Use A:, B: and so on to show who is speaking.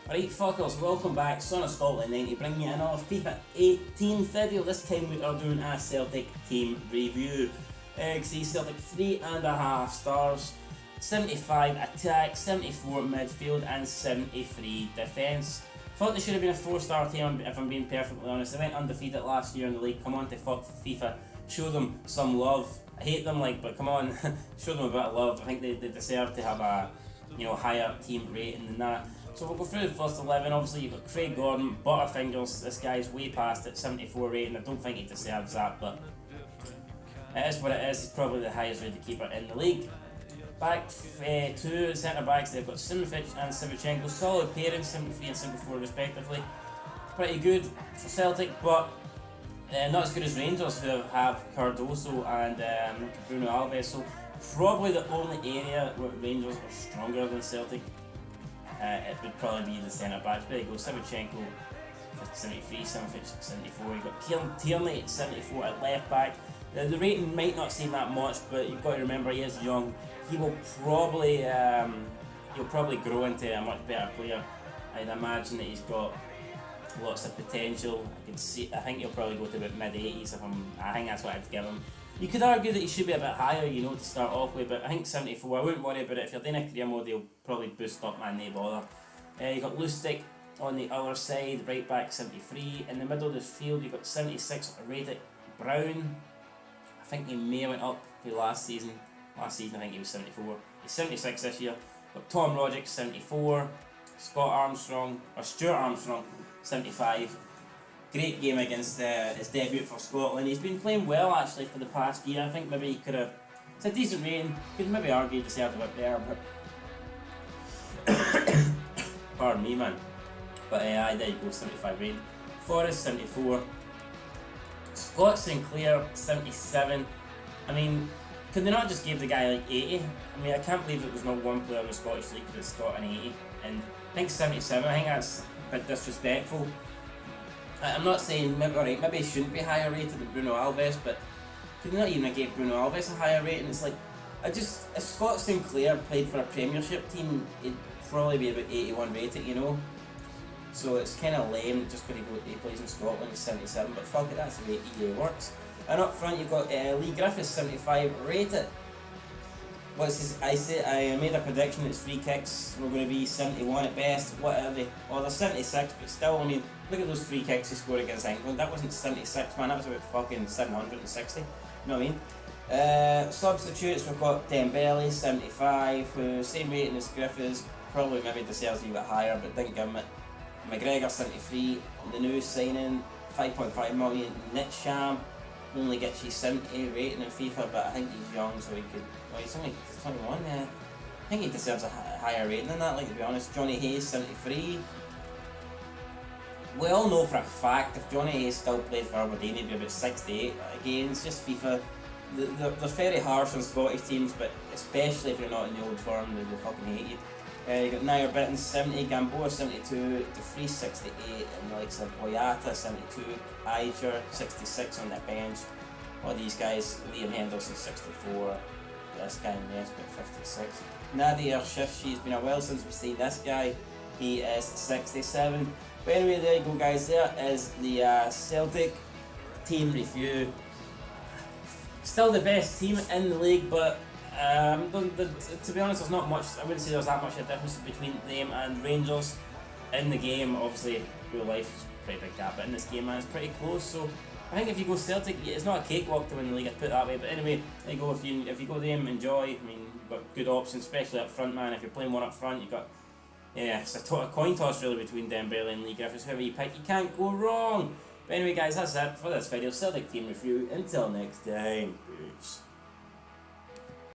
A: Right fuckers, welcome back, Son of Scotland 90, bringing you another FIFA 18 video. This time we are doing a Celtic team review. See Celtic 3.5 stars, 75 attack, 74 midfield and 73 defence. Thought they should have been a 4-star team if I'm being perfectly honest. They went undefeated last year in the league. Come on to fuck FIFA, show them some love. I hate them but come on, show them a bit of love. I think they deserve to have a higher team rating than that. So we'll go through the first 11. Obviously you've got Craig Gordon, Butterfingers. This guy's way past it, 74 rating. I don't think he deserves that, but it is what it is. He's probably the highest rated keeper in the league. Back two centre backs, they've got Simovic and Savichenko. Solid pairing, 73 and 74 respectively. Pretty good for Celtic, but not as good as Rangers, who have Cardoso and Bruno Alves. So probably the only area where Rangers are stronger than Celtic. It would probably be the centre backs. There you go, Savichenko 73, Simovic 74. You've got Kieran Tierney at 74 at left back. The rating might not seem that much, but you've got to remember he is young. He will probably he'll probably grow into a much better player. I'd imagine that he's got lots of potential. I think he'll probably go to about mid-80s. I think that's what I'd give him. You could argue that he should be a bit higher, to start off with, but I think 74. I wouldn't worry about it. If you're doing a career mode, he'll probably boost up, man. No bother. You got Lustig on the other side, right back 73. In the middle of the field, you got 76 rated Brown. I think he may have went up for last season. Last season I think he was 74. He's 76 this year. Got Tom Rogic 74. Stuart Armstrong 75. Great game against his debut for Scotland. He's been playing well actually for the past year. I think maybe he could have. It's a decent rating. Could maybe argue he deserved a bit better, but pardon me, man. But there you go, 75 rating. Forrest 74. Scott Sinclair 77. I mean, could they not just give the guy like 80? I mean, I can't believe that there's not one player in the Scottish League that's got an 80. And I think 77. I think that's a bit disrespectful. I'm not saying, maybe he shouldn't be higher rated than Bruno Alves, but could they not even give Bruno Alves a higher rating? It's like, if Scott Sinclair played for a Premiership team, he'd probably be about 81 rated, So it's kind of lame just because he plays in Scotland, he's 77, but fuck it, that's the way EA works. And up front you've got Lee Griffiths, 75 rated. I made a prediction that his free kicks were going to be 71 at best, whatever. Well, they're 76, but still, I mean, look at those free kicks he scored against England. That wasn't 76, man, that was about fucking 760. You know what I mean? Substitutes, we've got Dembele, 75, who, same rating as Griffiths, probably maybe deserves a bit higher, but didn't give him it. McGregor, 73, the new signing, 5.5 million, Nitsham. Only gets you 70 rating in FIFA, but I think he's young, so he could. Well, he's only 21. I think he deserves a higher rating than that. To be honest, Johnny Hayes 73. We all know for a fact if Johnny Hayes still played for Aberdeen, he'd be about 68. Again, it's just FIFA. They're very harsh on Scottish teams, but especially if you're not in the old firm, they fucking hate you. You got Nair Bitten 70, Gamboa 72, DeFries 68, and the likes of Boyata 72, Eicher 66 on that bench. All these guys, Liam Henderson 64, this guy Nesbitt 56. Nadir Shifshi, it's been a while since we've seen this guy, he is 67. But anyway, there you go guys, there is the Celtic team review. Still the best team in the league, but to be honest, there's not much. I wouldn't say there's that much of a difference between them and Rangers in the game. Obviously, real life is a pretty big gap, but in this game, man, it's pretty close. So I think if you go Celtic, it's not a cakewalk to win the league. I'd put it that way. But anyway, there you go. If you go them, enjoy. I mean, you've got good options, especially up front, man. If you're playing one up front, you've got it's a coin toss really between Dembele and Lee Griffiths. Whoever you pick, you can't go wrong. But anyway, guys, that's it for this video. Celtic team review. Until next time, peace.